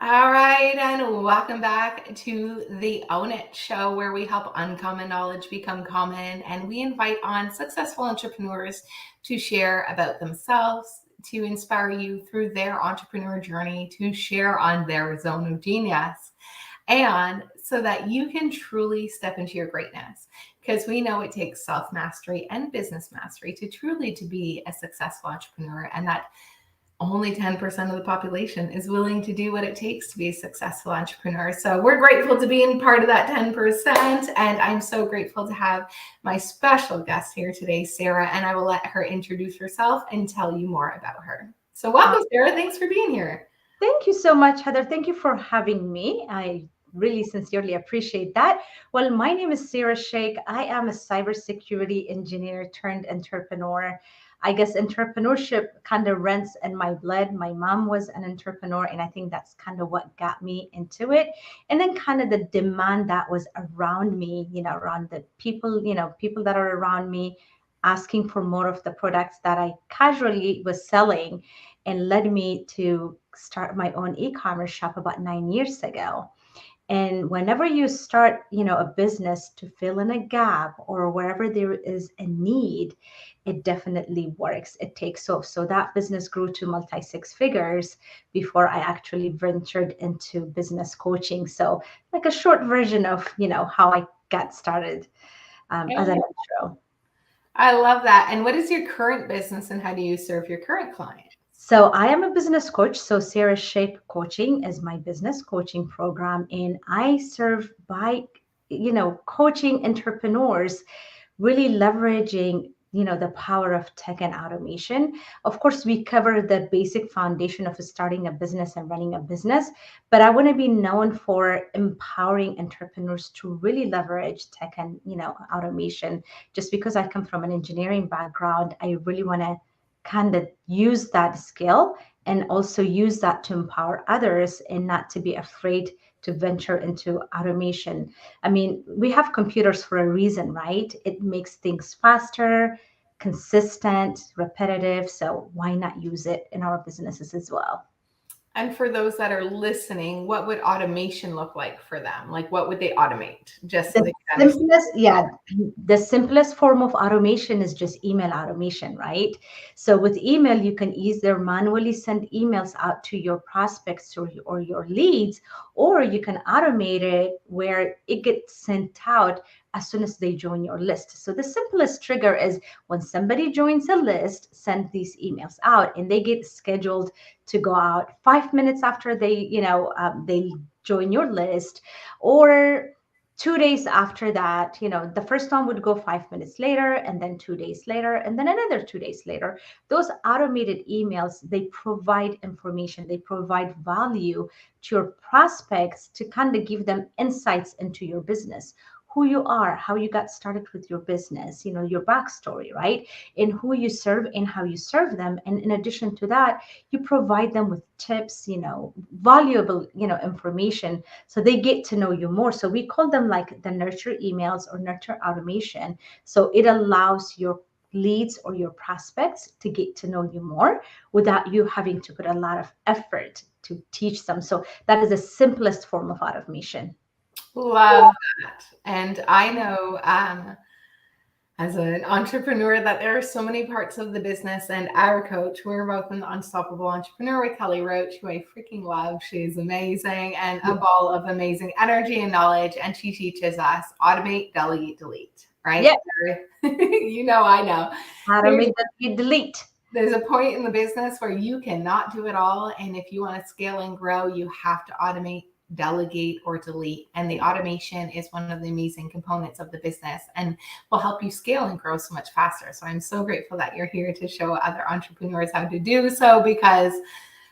All right, and welcome back to the Own It show where we help uncommon knowledge become common and we invite on successful entrepreneurs to share about themselves, to inspire you through their entrepreneur journey, to share on their zone of genius, and so that you can truly step into your greatness. Because we know it takes self-mastery and business mastery to truly to be a successful entrepreneur, and that only 10% of the population is willing to do what it takes to be a successful entrepreneur. So we're grateful to be in part of that 10%. And I'm so grateful to have my special guest here today, Sara, and I will let her introduce herself and tell you more about her. So welcome, Sara. Thanks for being here. Thank you so much, Heather. Thank you for having me. I really sincerely appreciate that. Well, my name is Sara Sheikh. I am a cybersecurity engineer turned entrepreneur. I guess entrepreneurship kind of runs in my blood. My mom was an entrepreneur, and I think that's kind of what got me into it. And then kind of the demand that was around me, around the people, people that are around me asking for more of the products that I casually was selling and led me to start my own e-commerce shop about 9 years ago. And whenever you start, a business to fill in a gap or wherever there is a need, it definitely works. It takes off. So that business grew to multi six figures before I actually ventured into business coaching. So like a short version of, how I got started as an intro. I love that. And what is your current business and how do you serve your current client? So I am a business coach. So Sara Sheikh Coaching is my business coaching program, and I serve by, coaching entrepreneurs, really leveraging, the power of tech and automation. Of course, we cover the basic foundation of starting a business and running a business, but I want to be known for empowering entrepreneurs to really leverage tech and, automation. Just because I come from an engineering background, I really want to kind of use that skill and also use that to empower others and not to be afraid to venture into automation. I mean, we have computers for a reason, right? It makes things faster, consistent, repetitive. So why not use it in our businesses as well? And for those that are listening, what would automation look like for them? Like, what would they automate? Just so The they can understand. simplest, yeah, the simplest form of automation is just email automation, right? So with email, you can either manually send emails out to your prospects or your leads, or you can automate it where it gets sent out as soon as they join your list. So the simplest trigger is when somebody joins a list, send these emails out, and they get scheduled to go out 5 minutes after they join your list, or 2 days after that. The first one would go 5 minutes later, and then 2 days later, and then another 2 days later. Those automated emails, they provide information, they provide value to your prospects to kind of give them insights into your business, who you are, how you got started with your business, your backstory, right? And who you serve and how you serve them. And in addition to that, you provide them with tips, valuable, information, so they get to know you more. So we call them like the nurture emails or nurture automation. So it allows your leads or your prospects to get to know you more without you having to put a lot of effort to teach them. So that is the simplest form of automation. Love that. And I know as an entrepreneur that there are so many parts of the business, and our coach, we're both in the Unstoppable Entrepreneur with Kelly Roach, who I freaking love. She's amazing and a ball of amazing energy and knowledge. And she teaches us automate, delegate, delete, right? Yeah, I know. There's automate, delete. there's a point in the business where you cannot do it all. And if you want to scale and grow, you have to automate, delegate, or delete. And the automation is one of the amazing components of the business and will help you scale and grow so much faster. So I'm so grateful that you're here to show other entrepreneurs how to do so, because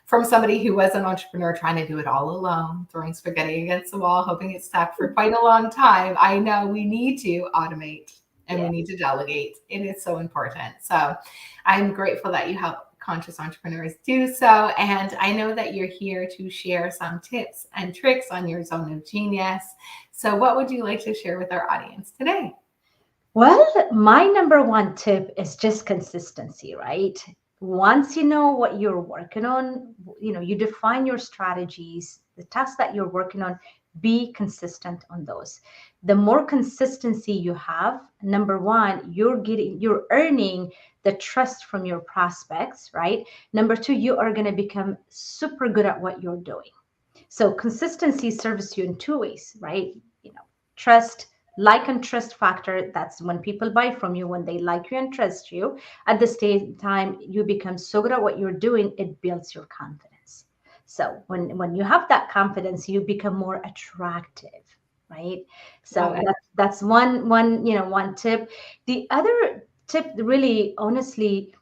from somebody who was an entrepreneur trying to do it all alone, throwing spaghetti against the wall, hoping it stuck for quite a long time, I know we need to automate and we Yeah. need to delegate. It is so important. So I'm grateful that you help conscious entrepreneurs do so. And I know that you're here to share some tips and tricks on your zone of genius. So what would you like to share with our audience today? Well, my number one tip is just consistency, right? Once you know what you're working on, you define your strategies, the tasks that you're working on, be consistent on those. The more consistency you have, number one, you're earning the trust from your prospects, right? Number two, you are going to become super good at what you're doing. So consistency serves you in two ways, right? Trust, like and trust factor. That's when people buy from you, when they like you and trust you. At the same time, you become so good at what you're doing, it builds your confidence. So when you have that confidence, you become more attractive, right? Love So it. that's one tip. The other tip, really, honestly,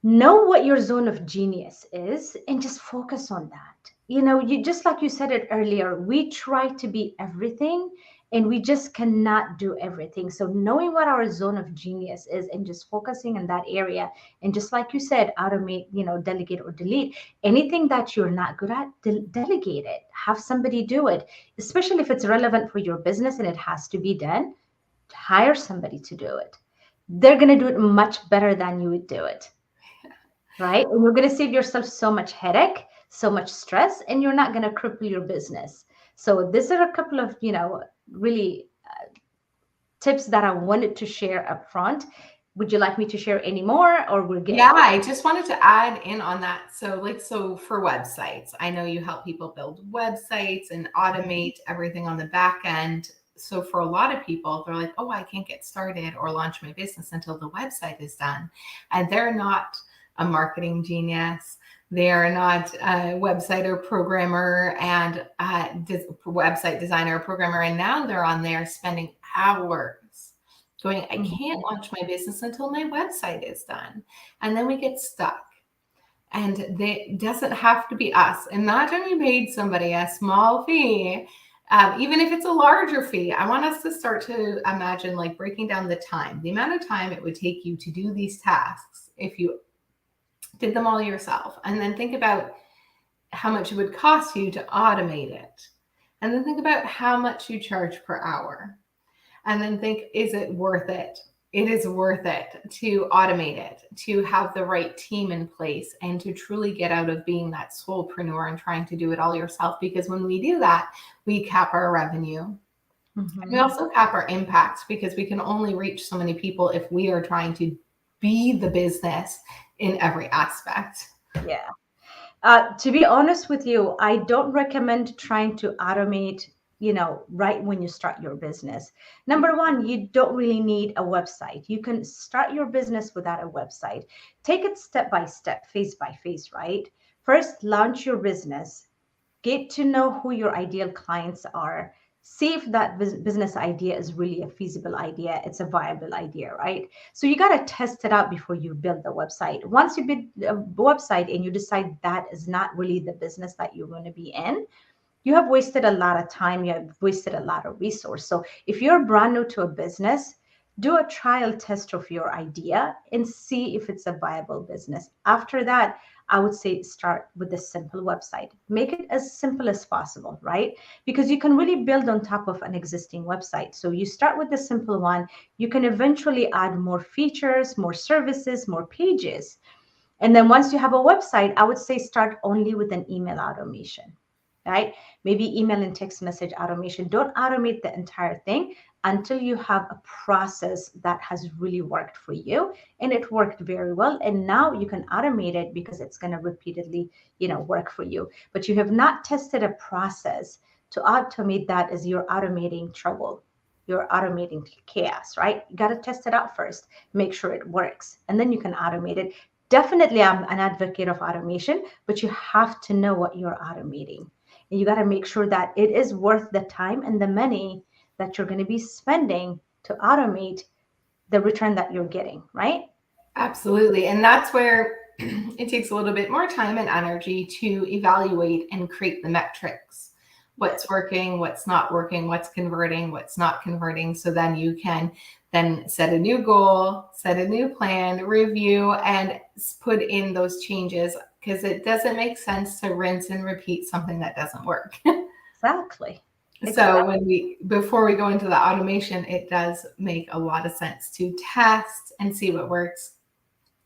know what your zone of genius is and just focus on that. You just, like you said it earlier, we try to be everything and we just cannot do everything. So knowing what our zone of genius is and just focusing in that area, and just like you said, automate, delegate or delete anything that you're not good at. Delegate it, have somebody do it, especially if it's relevant for your business and it has to be done. Hire somebody to do it. They're going to do it much better than you would do it, right? And you're going to save yourself so much headache, so much stress, and you're not going to cripple your business. So these are a couple of, really tips that I wanted to share up front. Would you like me to share any more, or we're Yeah, good? I just wanted to add in on that. So for websites, I know you help people build websites and automate everything on the back end. So for a lot of people, they're like, oh, I can't get started or launch my business until the website is done. And they're not a marketing genius. They are not a website or programmer and website designer or programmer. And now they're on there spending hours going, I can't Mhm. launch my business until my website is done. And then we get stuck. And it doesn't have to be us. Imagine you paid somebody a small fee, even if it's a larger fee. I want us to start to imagine like breaking down the time, the amount of time it would take you to do these tasks if you did them all yourself. And then think about how much it would cost you to automate it. And then think about how much you charge per hour. And then think, is it worth it? It is worth it to automate it, to have the right team in place, and to truly get out of being that solopreneur and trying to do it all yourself. Because when we do that, we cap our revenue. And we Mhm. also cap our impact because we can only reach so many people if we are trying to be the business in every aspect. Yeah. To be honest with you, I don't recommend trying to automate, right when you start your business. Number one, you don't really need a website. You can start your business without a website. Take it step by step, phase by phase, right? First, launch your business, get to know who your ideal clients are, see if that business idea is really a feasible idea, it's a viable idea, right? So you got to test it out before you build the website. Once you build a website and you decide that is not really the business that you're going to be in, you have wasted a lot of time, you have wasted a lot of resource. So if you're brand new to a business, do a trial test of your idea and see if it's a viable business. After that, I would say start with a simple website. Make it as simple as possible, right? Because you can really build on top of an existing website. So you start with the simple one. You can eventually add more features, more services, more pages. And then once you have a website, I would say start only with an email automation, right? Maybe email and text message automation. Don't automate the entire thing until you have a process that has really worked for you and it worked very well. And now you can automate it because it's going to repeatedly, work for you. But you have not tested a process to automate that as you're automating trouble. You're automating chaos, right? You got to test it out first, make sure it works, and then you can automate it. Definitely, I'm an advocate of automation, but you have to know what you're automating. And you got to make sure that it is worth the time and the money that you're going to be spending to automate the return that you're getting, right? Absolutely. And that's where it takes a little bit more time and energy to evaluate and create the metrics. What's Yes. working, what's not working, what's converting, what's not converting. So then you can then set a new goal, set a new plan, review, and put in those changes because it doesn't make sense to rinse and repeat something that doesn't work. Exactly. So Exactly. before we go into the automation, it does make a lot of sense to test and see what works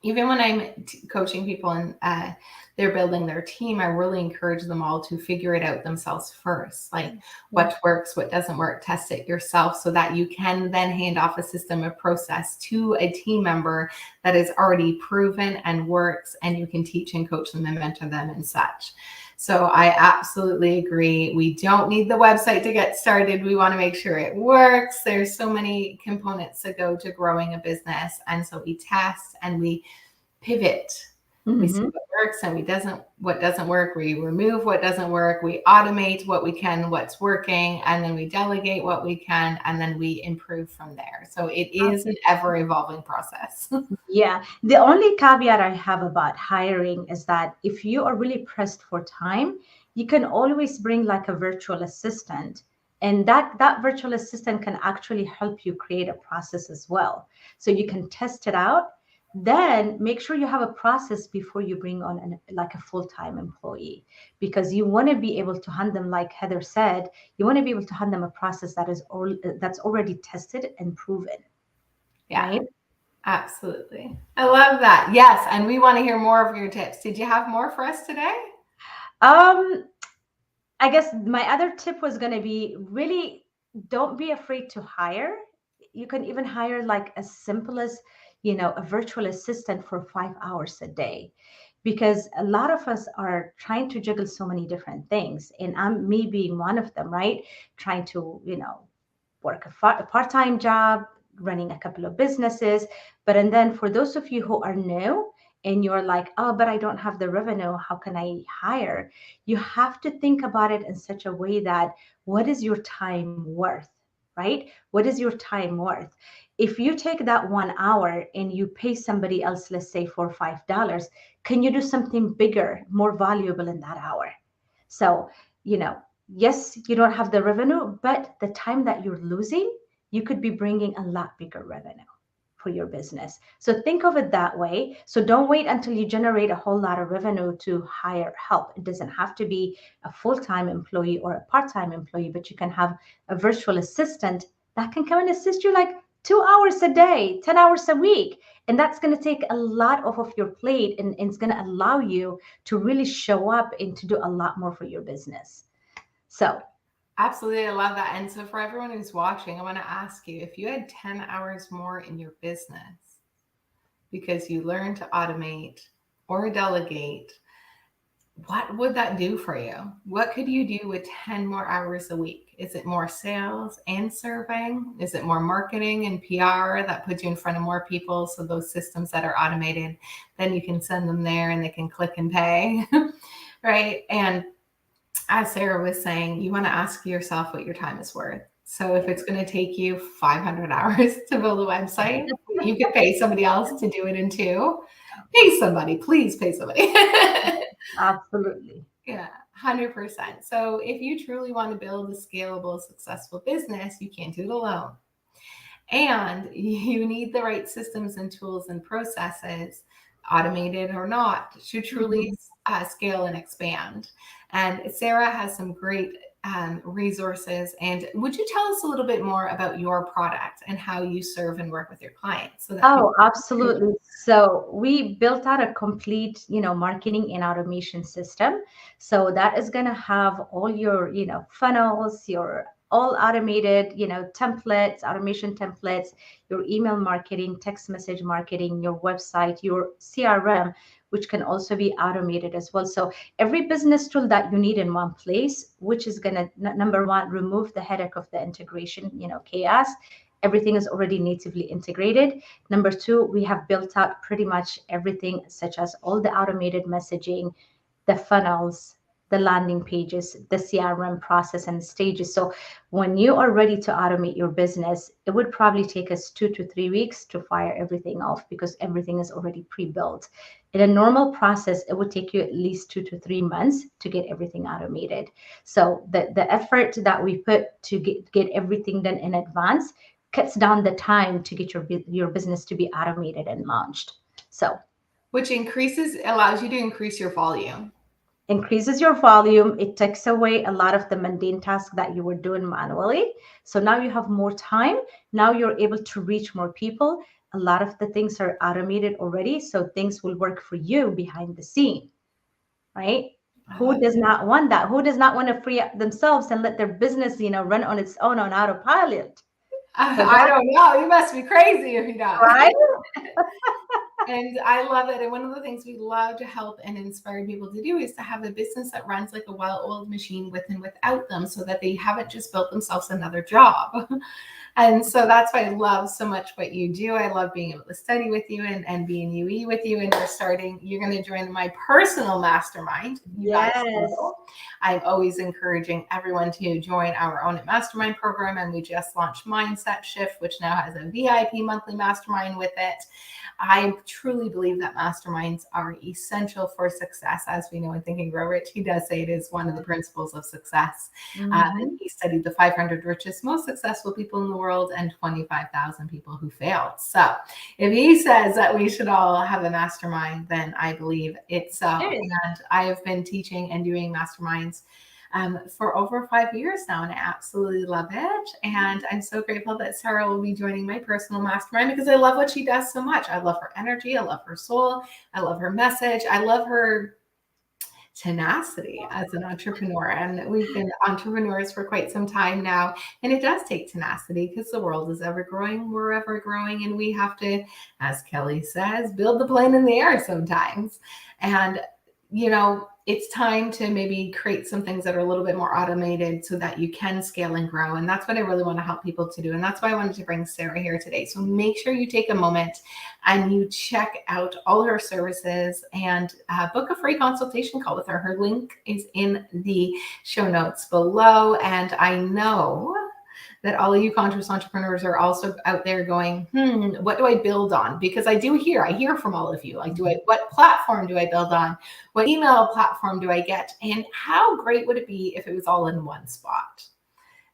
even when I'm coaching people and they're building their team, I really encourage them all to figure it out themselves first. Like what works, what doesn't work, test it yourself so that you can then hand off a system, a process to a team member that is already proven and works, and you can teach and coach them and mentor them and such. So I absolutely agree. We don't need the website to get started. We want to make sure it works. There's so many components that go to growing a business. And so we test and we pivot. We see what works and what doesn't work. We remove what doesn't work. We automate what we can, what's working, and then we delegate what we can, and then we improve from there. So it is an ever evolving process. Yeah. The only caveat I have about hiring is that if you are really pressed for time, you can always bring like a virtual assistant. And that virtual assistant can actually help you create a process as well. So you can test it out. Then make sure you have a process before you bring on like a full-time employee, because you want to be able to hand them, like Heather said, you want to be able to hand them a process that's already tested and proven. Yeah. Right? Absolutely. I love that. Yes. And we want to hear more of your tips. Did you have more for us today? I guess my other tip was going to be really don't be afraid to hire. You can even hire like as simple as, a virtual assistant for 5 hours a day, because a lot of us are trying to juggle so many different things. And I'm me being one of them, right? Trying to, work a part-time job, running a couple of businesses. But and then for those of you who are new and you're like, oh, but I don't have the revenue, how can I hire? You have to think about it in such a way that what is your time worth, right? What is your time worth? If you take that 1 hour and you pay somebody else, let's say $4 or $5, can you do something bigger, more valuable in that hour? So, yes, you don't have the revenue, but the time that you're losing, you could be bringing a lot bigger revenue for your business. So think of it that way. So don't wait until you generate a whole lot of revenue to hire help. It doesn't have to be a full-time employee or a part-time employee, but you can have a virtual assistant that can come and assist you like 2 hours a day, 10 hours a week. And that's going to take a lot off of your plate, and it's going to allow you to really show up and to do a lot more for your business. So absolutely. I love that. And so for everyone who's watching, I want to ask you, if you had 10 hours more in your business because you learned to automate or delegate, what would that do for you? What could you do with 10 more hours a week? Is it more sales and serving? Is it more marketing and PR that puts you in front of more people? So those systems that are automated, then you can send them there and they can click and pay, right? And as Sarah was saying, you want to ask yourself what your time is worth. So if it's going to take you 500 hours to build a website, you could pay somebody else to do it in 2. Pay somebody, please pay somebody. absolutely. Yeah, 100%. So if you truly want to build a scalable, successful business, you can't do it alone. And you need the right systems and tools and processes, automated or not, to truly scale and expand. And Sarah has some great resources. And would you tell us a little bit more about your product and how you serve and work with your clients? So that Oh, absolutely. So we built out a complete, marketing and automation system. So that is going to have all your, funnels, your all automated, templates, automation templates, your email marketing, text message marketing, your website, your CRM, which can also be automated as well. So every business tool that you need in one place, which is going to, number one, remove the headache of the integration, chaos. Everything is already natively integrated. Number two, we have built out pretty much everything, such as all the automated messaging, the funnels, the landing pages, the CRM process and stages. So when you are ready to automate your business, it would probably take us 2 to 3 weeks to fire everything off, because everything is already pre-built. In a normal process, it would take you at least 2 to 3 months to get everything automated. So the effort that we put to get everything done in advance cuts down the time to get your business to be automated and launched. So which allows you to increase your volume. Increases your volume. It takes away a lot of the mundane tasks that you were doing manually. So now you have more time. Now you're able to reach more people. a lot of the things are automated already, so things will work for you behind the scene, right? I Who love does not want that? Who does not want to free up themselves and let their business, run on its own on autopilot? So I that, don't know. You must be crazy if you don't. right? And I love it. And one of the things we love to help and inspire people to do is to have a business that runs like a well-oiled machine with and without them, so that they haven't just built themselves another job. And so that's why I love so much what you do. I love being able to study with you and be in UE with you. And you're going to join my personal mastermind. You guys Yes. know I'm always encouraging everyone to join our own mastermind program. And we just launched Mindset Shift, which now has a VIP monthly mastermind with it. I truly believe that masterminds are essential for success. As we know in Think and Grow Rich, he does say it is one of the principles of success. And he studied the 500 richest, most successful people in the world and 25,000 people who failed. So if he says that we should all have a mastermind, then I believe it's so. Cheers. And I have been teaching and doing masterminds for over 5 years now, and I absolutely love it. And I'm so grateful that Sara will be joining my personal mastermind, because I love what she does so much. I love her energy. I love her soul. I love her message. I love her tenacity as an entrepreneur. And we've been entrepreneurs for quite some time now. And it does take tenacity, because the world is ever growing. We're ever growing. And we have to, as Kelly says, build the plane in the air sometimes. And it's time to maybe create some things that are a little bit more automated so that you can scale and grow. And that's what I really want to help people to do. And that's why I wanted to bring Sara here today. So make sure you take a moment and you check out all her services and book a free consultation call with her. Her link is in the show notes below. And I know that all of you conscious entrepreneurs are also out there going, what do I build on? Because I hear from all of you. Like, what platform do I build on? What email platform do I get? And how great would it be if it was all in one spot?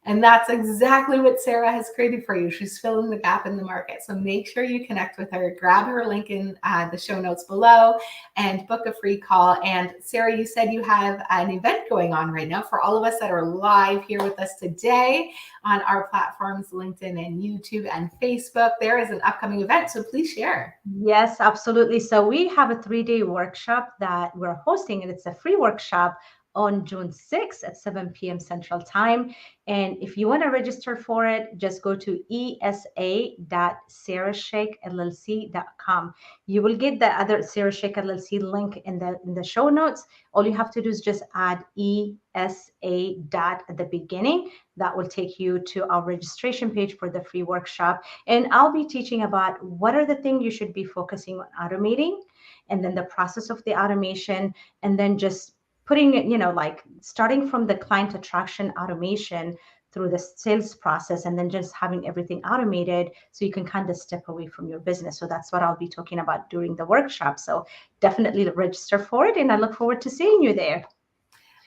And that's exactly what Sara has created for you. She's filling the gap in the market. So make sure you connect with her, grab her link in the show notes below, and book a free call. And Sara, you said you have an event going on right now for all of us that are live here with us today on our platforms, LinkedIn and YouTube and Facebook. There is an upcoming event, so please share. Yes, absolutely. So we have a 3-day workshop that we're hosting, and it's a free workshop on June 6th at 7 p.m. Central Time. And if you want to register for it, just go to esa.sarasheikhllc.com. You will get the other Sara Sheikh LLC link in the show notes. All you have to do is just add ESA dot at the beginning. That will take you to our registration page for the free workshop. And I'll be teaching about what are the things you should be focusing on automating, and then the process of the automation, and then just putting it, like starting from the client attraction automation through the sales process, and then just having everything automated so you can kind of step away from your business. So that's what I'll be talking about during the workshop. So definitely register for it, and I look forward to seeing you there.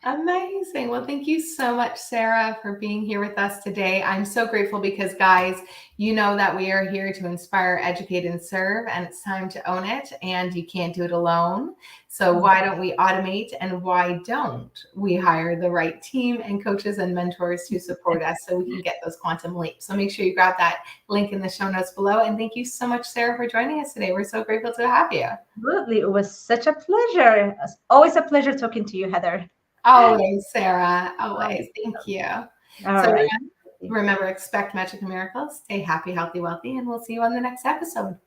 Amazing. Well, thank you so much, Sara, for being here with us today. I'm so grateful because, guys, you know that we are here to inspire, educate, and serve, and it's time to own it, and you can't do it alone. So why don't we automate, and why don't we hire the right team and coaches and mentors to support us so we can get those quantum leaps? So make sure you grab that link in the show notes below. And thank you so much, Sara, for joining us today. We're so grateful to have you. Absolutely. It was such a pleasure. It's always a pleasure talking to you, Heather. Always, Sara. Always. Thank you. All So right. remember, expect magic and miracles. Stay happy, healthy, wealthy, and we'll see you on the next episode.